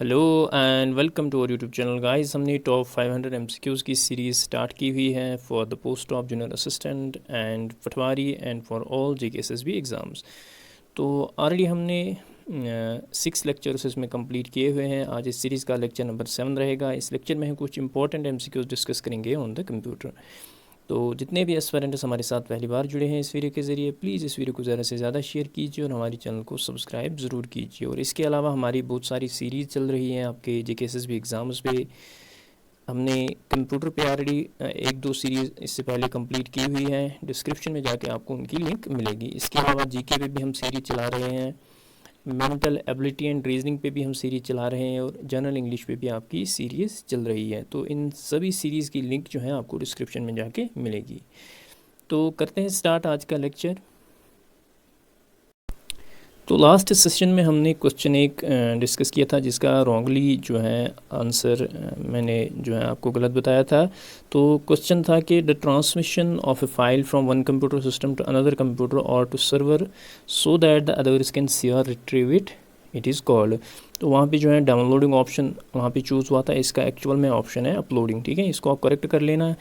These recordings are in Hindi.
Hello and welcome to our YouTube channel guys. हमने टॉप 500 एमसीक्यूज़ की सीरीज़ स्टार्ट की हुई है for the post of junior assistant and patwari and for all JKSSB exams. तो ऑलरेडी हमने 6 लेक्चर्स इसमें कंप्लीट किए हुए हैं। आज इस सीरीज़ का लेक्चर नंबर 7 रहेगा। इस लेक्चर में हम कुछ इंपॉर्टेंट एमसीक्यूज़ डिस्कस करेंगे ऑन द कंप्यूटर। तो जितने भी एस्पिरेंट्स हमारे साथ पहली बार जुड़े हैं इस वीडियो के ज़रिए, प्लीज़ इस वीडियो को ज़्यादा से ज़्यादा शेयर कीजिए और हमारे चैनल को सब्सक्राइब ज़रूर कीजिए। और इसके अलावा हमारी बहुत सारी सीरीज़ चल रही हैं आपके जेकेएसएसबी एग्ज़ाम्स पे। हमने कंप्यूटर पे ऑलरेडी 1-2 सीरीज़ इससे पहले कंप्लीट की हुई है। डिस्क्रिप्शन में जाके आपको उनकी लिंक मिलेगी। इसके अलावा जीके पे भी हम सीरीज़ चला रहे हैं, मेंटल एबिलिटी एंड रीजनिंग पे भी हम सीरीज़ चला रहे हैं और जनरल इंग्लिश पे भी आपकी सीरीज़ चल रही है। तो इन सभी सीरीज़ की लिंक जो है आपको डिस्क्रिप्शन में जाके मिलेगी। तो करते हैं स्टार्ट आज का लेक्चर। तो लास्ट सेशन में हमने क्वेश्चन एक डिस्कस किया था जिसका रॉन्गली जो है आंसर मैंने जो है आपको गलत बताया था। तो क्वेश्चन था कि the transmission of a file from one computer system to another computer और to server so that the others can see और रिट्रीव इट इज़ कॉल्ड। तो वहाँ पे जो है डाउनलोडिंग ऑप्शन वहाँ पे चूज़ हुआ था। इसका एक्चुअल में ऑप्शन है अपलोडिंग। ठीक है, इसको आप करेक्ट कर लेना है।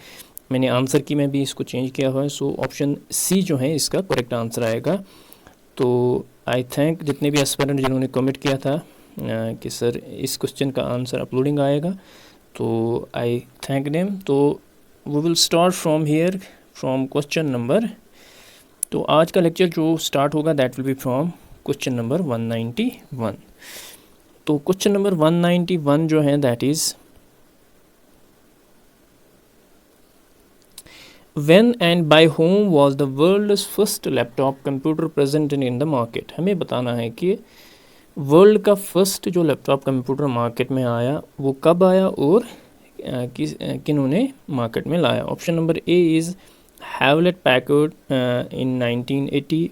मैंने आंसर की में भी इसको चेंज किया हुआ है। सो ऑप्शन सी जो है इसका करेक्ट आंसर आएगा। तो आई थिंक जितने भी एस्पिरेंट जिन्होंने कमेंट किया था कि सर इस क्वेश्चन का आंसर अपलोडिंग आएगा, तो आई थैंक देम। तो we will start from here from question number. तो आज का लेक्चर जो स्टार्ट होगा that will be from question number 191। तो क्वेश्चन नंबर 191 जो है that is When and by whom was the world's first laptop computer present in the market? हमें बताना है कि वर्ल्ड का फर्स्ट जो लैपटॉप कंप्यूटर मार्केट में आया वो कब आया और किन्होंने मार्केट में लाया। Option number A is Hewlett Packard in 1980।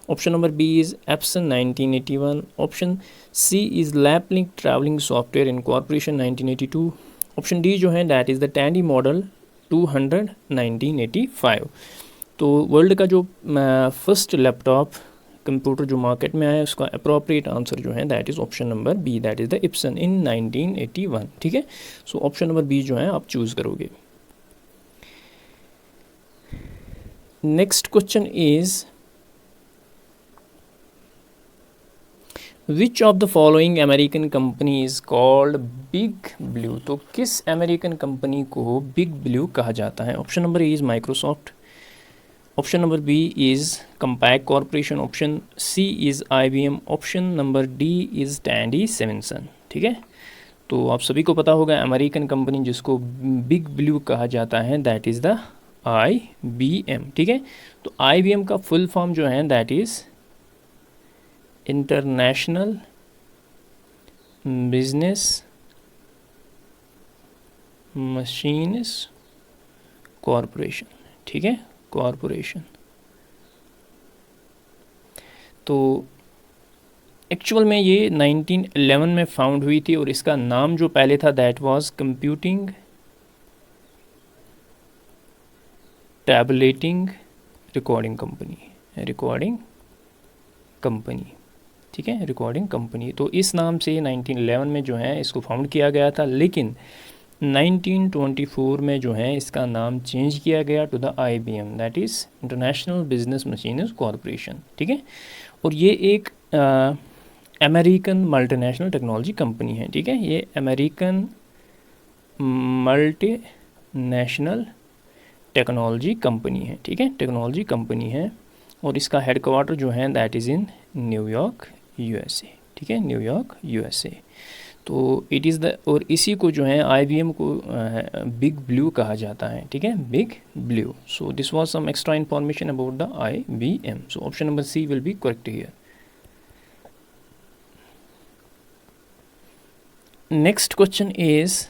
Option number B is Epson 1981। Option C is LapLink travelling software incorporation 1982। Option D जो है that is the Tandy model 200 1985। तो वर्ल्ड का जो फर्स्ट लैपटॉप कंप्यूटर जो मार्केट में आया उसका अप्रोप्रिएट आंसर जो है that is option number B, that is the Epson in 1981। ठीक है, सो ऑप्शन नंबर बी जो है आप चूज़ करोगे। Next question is which of the following American company is called Big Blue. तो किस अमेरिकन कंपनी को बिग ब्लू कहा जाता है। Option number A is Microsoft. Option number B is Compaq corporation. Option C is IBM। Option number D is Tandy सेविंसन। ठीक है, तो आप सभी को पता होगा अमेरिकन कंपनी जिसको बिग ब्लू कहा जाता है दैट इज़ द IBM। ठीक है, तो IBM का फुल फॉर्म जो है that is international business machines corporation. ठीक है, कॉरपोरेशन। तो एक्चुअल में ये 1911 में फाउंड हुई थी और इसका नाम जो पहले था that was computing tableting recording company. ठीक है, रिकॉर्डिंग कंपनी। तो इस नाम से 1911 में जो है इसको फाउंड किया गया था, लेकिन 1924 में जो है इसका नाम चेंज किया गया to the IBM that is international business machines corporation. ठीक है, और ये एक अमेरिकन मल्टीनेशनल टेक्नोलॉजी कंपनी है। ठीक है, ये अमेरिकन मल्टीनेशनल टेक्नोलॉजी कंपनी है। ठीक है, टेक्नोलॉजी कंपनी है और इसका हेडक्वार्टर जो है that is in New York USA। ठीक है, न्यूयॉर्क USA। तो इट इज़ द और इसी को जो है IBM को बिग ब्लू कहा जाता है। ठीक है, big blue. So this was some extra information about the IBM। सो option number C will be correct here. Next question is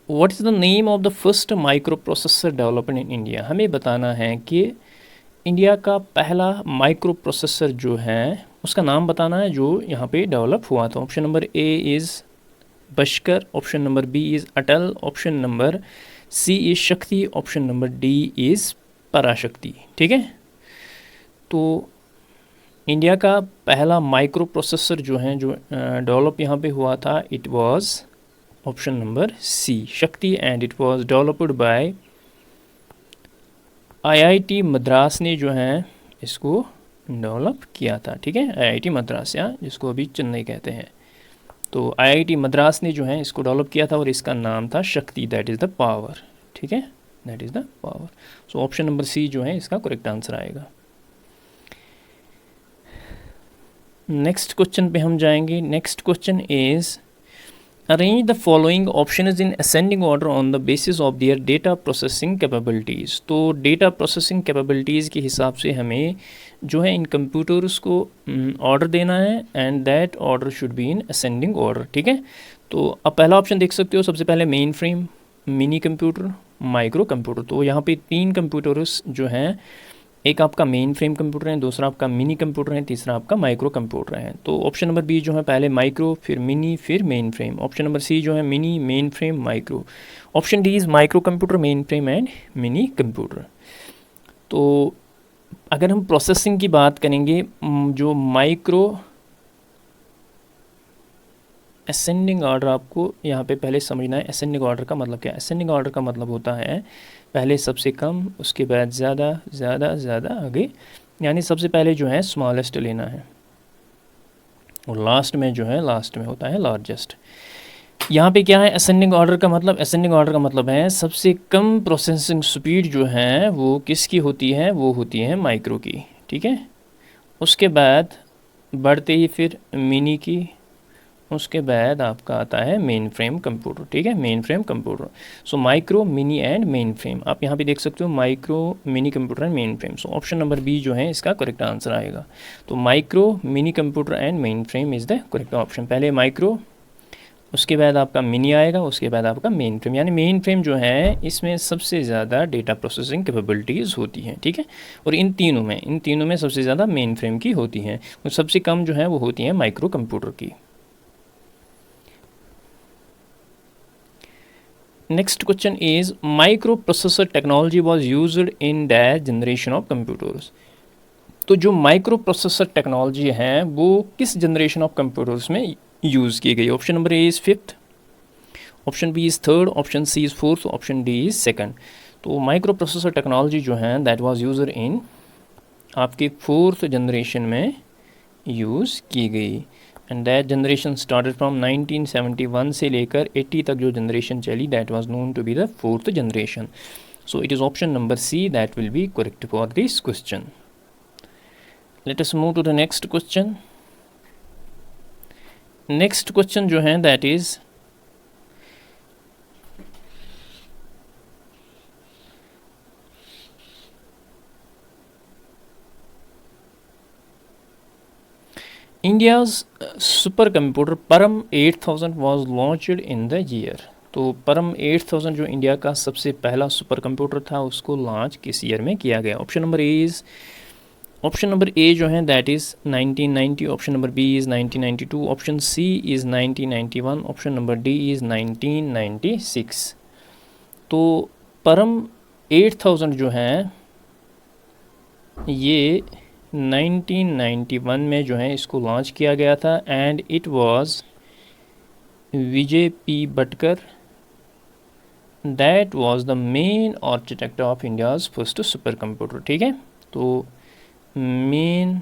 what is the name of the first microprocessor developed in India. हमें बताना है कि इंडिया का पहला माइक्रो प्रोसेसर जो है उसका नाम बताना है जो यहाँ पे डेवलप हुआ था। Option number A is Bhaskar. Option number B is Atal. Option number C is Shakti. Option number D is Parashakti. ठीक है, तो इंडिया का पहला माइक्रो प्रोसेसर जो है जो डेवलप यहाँ पे हुआ था, it was option number C Shakti, and it was developed by IIT Madras ने जो है इसको डेवलप किया था। ठीक है, आईआईटी मद्रास, या जिसको अभी चेन्नई कहते हैं, तो आईआईटी मद्रास ने जो है इसको डेवलप किया था और इसका नाम था शक्ति, दैट इज़ द पावर। ठीक है, that is the power. So option number C जो है इसका करेक्ट आंसर आएगा। नेक्स्ट क्वेश्चन पे हम जाएंगे। Next question is arrange the following options in ascending order on the basis of their data processing capabilities. तो डेटा प्रोसेसिंग कैपेबिलिटीज़ के हिसाब से हमें जो है इन कंप्यूटर्स को ऑर्डर देना है, and that order should be in ascending order. ठीक है, तो अब पहला ऑप्शन देख सकते हो, सबसे पहले main frame, mini computer, micro computer. तो यहाँ पे 3 कंप्यूटर्स जो हैं, एक आपका मेन फ्रेम कंप्यूटर है, दूसरा आपका मिनी कंप्यूटर है, तीसरा आपका माइक्रो कंप्यूटर है। तो ऑप्शन नंबर बी जो है पहले माइक्रो, फिर मिनी, फिर mainframe. Option number C जो है mini, mainframe, micro. Option D is microcomputer, mainframe and minicomputer. तो अगर हम प्रोसेसिंग की बात करेंगे, जो माइक्रो असेंडिंग ऑर्डर आपको यहाँ पे पहले समझना है। असेंडिंग ऑर्डर का मतलब क्या है? असेंडिंग ऑर्डर का मतलब होता है पहले सबसे कम, उसके बाद ज़्यादा, ज़्यादा, ज़्यादा आगे, यानी सबसे पहले जो है स्मॉलेस्ट लेना है और लास्ट में जो है लास्ट में होता है लार्जेस्ट। यहाँ पे क्या है असेंडिंग ऑर्डर का मतलब? असेंडिंग ऑर्डर का मतलब है सबसे कम प्रोसेसिंग स्पीड जो है वो किसकी होती है? वो होती है माइक्रो की। ठीक है, उसके बाद बढ़ते ही फिर मिनी की, उसके बाद आपका आता है मेन फ्रेम कंप्यूटर। ठीक है, mainframe computer. So micro, mini and mainframe, आप यहाँ पे देख सकते हो micro, minicomputer and mainframe. So option number B जो है इसका करेक्ट आंसर आएगा। तो micro, minicomputer and mainframe is the correct option. पहले माइक्रो, उसके बाद आपका मिनी आएगा, उसके बाद आपका मेन फ्रेम। यानी मेन फ्रेम जो है इसमें सबसे ज़्यादा डेटा प्रोसेसिंग कैपेबिलिटीज़ होती हैं। ठीक है, और इन तीनों में सबसे ज़्यादा मेन फ्रेम की होती हैं और सबसे कम जो है वो होती हैं माइक्रो कंप्यूटर की। Next question is microprocessor technology was used in that generation of computers. तो जो माइक्रो प्रोसेसर टेक्नोलॉजी है वो किस जनरेशन ऑफ कंप्यूटर्स में यूज़ की गई? Option number A is 5th, option B is 3rd, option C is 4th, option D is 2nd। तो माइक्रो प्रोसेसर टेक्नोलॉजी जो है दैट वाज यूज्ड इन आपकी 4th जनरेशन में यूज़ की गई, and that generation started from 1971 से लेकर 80 तक जो जनरेशन चली that was known to be the 4th generation. So it is option number C that will be correct for this question. Let us move to the next question. Next question जो है that is India's super computer Param 8000 was launched in the year. तो परम 8000 जो इंडिया का सबसे पहला सुपर कंप्यूटर था उसको लॉन्च किस ईयर में किया गया? ऑप्शन नंबर ए जो है that is 1990, option number B is 1992, option C is 1991, option number D is 1996। तो परम 8000 जो है ये 1991 में जो है इसको लॉन्च किया गया था, and it was Vijay P Bhatkar that was the main architect of India's first super computer. ठीक है, तो मेन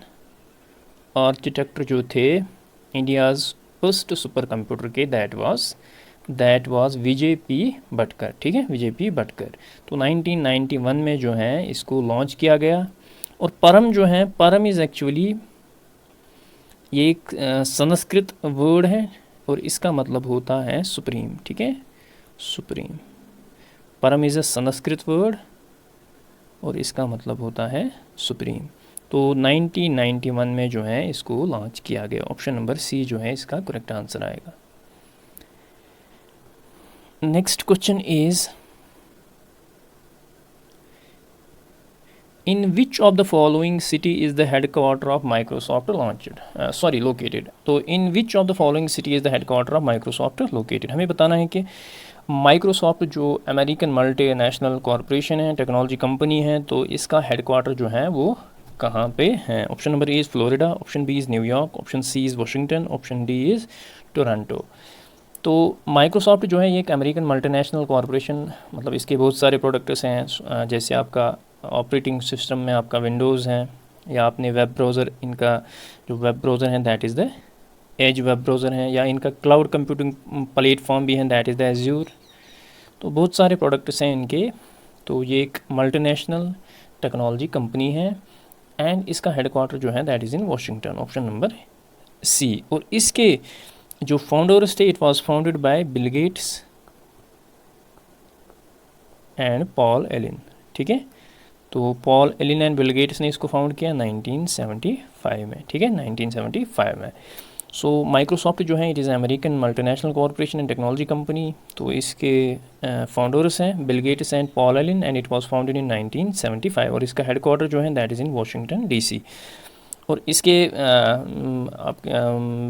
आर्किटेक्ट जो थे इंडियाज़ फर्स्ट सुपर कंप्यूटर के that was Vijay P Bhatkar. ठीक है, विजय पी भटकर। तो 1991 में जो है इसको लॉन्च किया गया। और परम जो है, परम इज़ एक्चुअली ये एक संस्कृत वर्ड है और इसका मतलब होता है सुप्रीम। ठीक है, सुप्रीम। परम इज़ अ संस्कृत वर्ड और इसका मतलब होता है सुप्रीम। तो 1991 में जो है इसको लॉन्च किया गया। ऑप्शन नंबर सी जो है इसका करेक्ट आंसर आएगा। Next question is In which of the following city is the headquarter of Microsoft located? तो in which of the following city is the headquarter of Microsoft located? हमें बताना है कि माइक्रोसॉफ्ट जो अमेरिकन मल्टी नेशनल कॉरपोरेशन है, टेक्नोलॉजी कंपनी है, तो इसका हेडक्वार्टर जो है वो कहाँ पे हैं? Option number A is Florida, option B is New York, option C is Washington, option D is Toronto. तो माइक्रोसॉफ्ट जो है ये एक अमेरिकन मल्टीनेशनल कॉरपोरेशन, मतलब इसके बहुत सारे प्रोडक्ट्स हैं, जैसे आपका ऑपरेटिंग सिस्टम में आपका विंडोज़ हैं, या आपने वेब ब्राउज़र, इनका जो वेब ब्राउज़र है that is the Edge web browser हैं, या इनका क्लाउड कंप्यूटिंग प्लेटफॉर्म भी है दैट इज़ द एज्यूर। तो बहुत सारे प्रोडक्ट्स हैं इनके। तो ये एक मल्टीनेशनल टेक्नोलॉजी कंपनी है एंड इसका हेडक्वार्टर जो है that is in Washington, option number C. और इसके जो फाउंडर्स थे, it was founded by Bill Gates and Paul Allen. ठीक है, तो Paul Allen and Bill Gates ने इसको फाउंड किया 1975 में। ठीक है, 1975 में। सो माइक्रोसॉफ्ट जो है it is American multinational corporation and technology company. तो इसके फाउंडर्स हैं Bill Gates and Paul Allen and it was founded in 1975, और इसका हेडक्वार्टर जो है that is in Washington DC। और इसके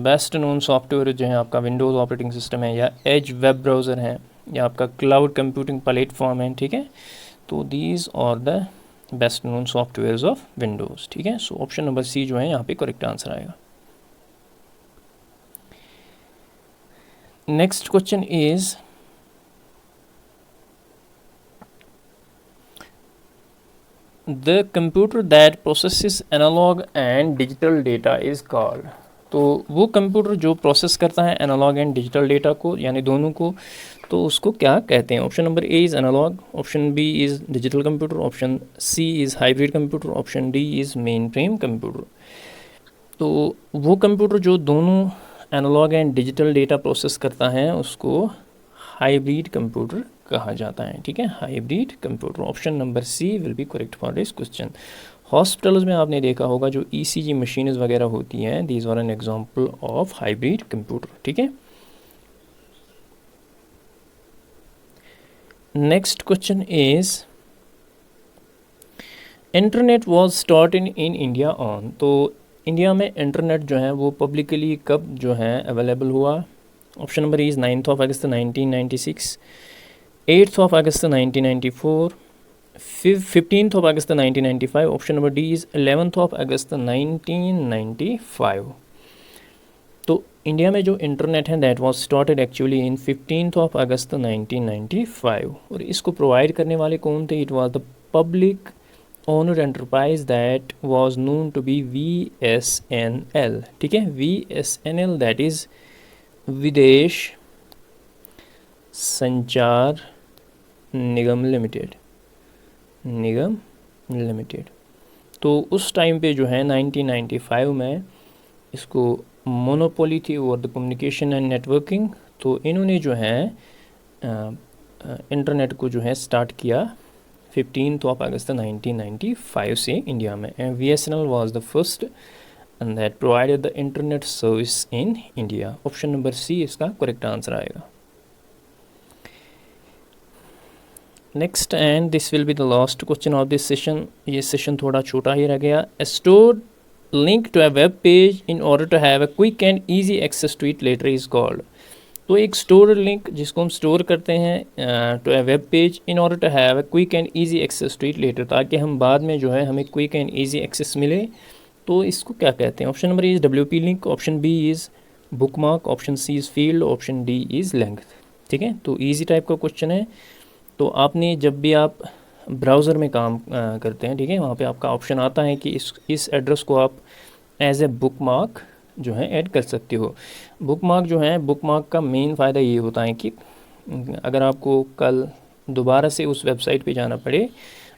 बेस्ट नोन सॉफ्टवेयर जो है आपका विंडोज़ ऑपरेटिंग सिस्टम है, या एज वेब ब्राउज़र है, या आपका क्लाउड कंप्यूटिंग प्लेटफॉर्म है। ठीक है, तो these are the best known softwares of Windows. ठीक है, सो ऑप्शन नंबर सी जो है यहाँ पे करेक्ट आंसर आएगा। Next question is the computer that processes analog and digital data is called. तो वो कंप्यूटर जो प्रोसेस करता है एनालॉग एंड डिजिटल डेटा को, यानी दोनों को, तो उसको क्या कहते हैं? Option number A is analog, option B is digital computer, option C is hybrid computer, option D is mainframe computer. तो वो कंप्यूटर जो दोनों analog and digital data process करता है उसको हाइब्रिड कंप्यूटर कहा जाता है। ठीक है, hybrid computer. Option number C will be correct for this question. Hospitals में आपने देखा होगा जो ECG मशीन्स वगैरह होती हैं, these are an example of hybrid computer. ठीक है, next question is internet was started in India on. तो इंडिया में इंटरनेट जो है वो पब्लिकली कब जो है अवेलेबल हुआ? Option number is 9th of August 1996, 8th of August 1994, 15th of August 1995, option number D is 11th of August 1995। तो इंडिया में जो इंटरनेट है that was started actually in 15th of August 1995, और इसको प्रोवाइड करने वाले कौन थे? It was the public owner enterprise that was known to be VSNL। ठीक है, VSNL दैट इज़ विदेश संचार निगम लिमिटेड, निगम लिमिटेड। तो उस टाइम पे जो है 1995 में इसको मोनोपोली थी over the communication and networking. तो इन्होंने जो है इंटरनेट को जो है स्टार्ट किया 15th of August 1995 से इंडिया में। And VSNL was the first and that provided the internet service in India. Option number C इसका करेक्ट आंसर आएगा। Next and this will be the last question of this session. ये सेशन थोड़ा छोटा ही रह गया। Store link to a web page in order to have a quick and easy access to it later is called. तो एक स्टोर लिंक जिसको हम स्टोर करते हैं to a web page in order to have a quick and easy access to it later, ताकि हम बाद में जो है हमें क्विक एंड ईजी एक्सेस मिले, तो इसको क्या कहते हैं? Option number is WP link, option B is bookmark, option C is field, option D is length. ठीक है, तो ईजी टाइप का क्वेश्चन है। तो आपने जब भी आप ब्राउज़र में काम करते हैं, ठीक है, वहाँ पे आपका ऑप्शन आता है कि इस एड्रेस को आप एज ए बुकमार्क जो है ऐड कर सकते हो। बुकमार्क जो है, बुकमार्क का मेन फ़ायदा ये होता है कि अगर आपको कल दोबारा से उस वेबसाइट पे जाना पड़े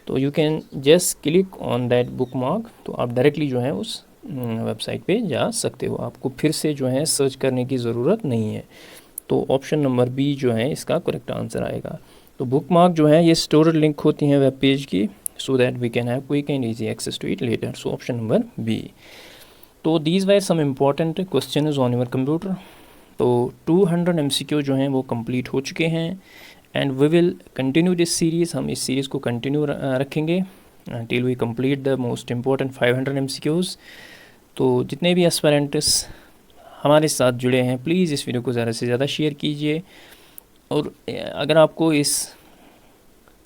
तो you can just click on that bookmark, तो आप डायरेक्टली जो है उस वेबसाइट पे जा सकते हो, आपको फिर से जो है सर्च करने की ज़रूरत नहीं है। तो ऑप्शन नंबर बी जो है इसका करेक्ट आंसर आएगा। तो बुकमार्क जो है ये स्टोर्ड लिंक होती हैं वेब पेज की, so that we can have quick and easy access to it later. So option number B. तो these were some important questions on your computer. तो 200 MCQ जो हैं वो कंप्लीट हो चुके हैं and we will continue this series. हम इस सीरीज़ को कंटिन्यू रखेंगे till we complete the most important 500 MCQs। तो जितने भी एस्पिरेंट्स हमारे साथ जुड़े हैं प्लीज़ इस वीडियो को ज़्यादा से ज़्यादा शेयर कीजिए, और अगर आपको इस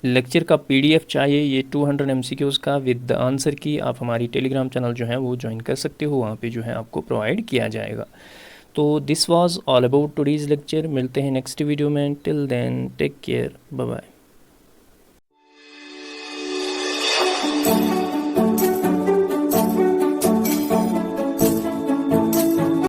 लेक्चर का PDF चाहिए ये 200 MCQs का विद द आंसर की, आप हमारी टेलीग्राम चैनल जो है वो ज्वाइन कर सकते हो, वहाँ पे जो है आपको प्रोवाइड किया जाएगा। तो this was all about today's lecture. मिलते हैं नेक्स्ट वीडियो में। Till then take care, bye bye.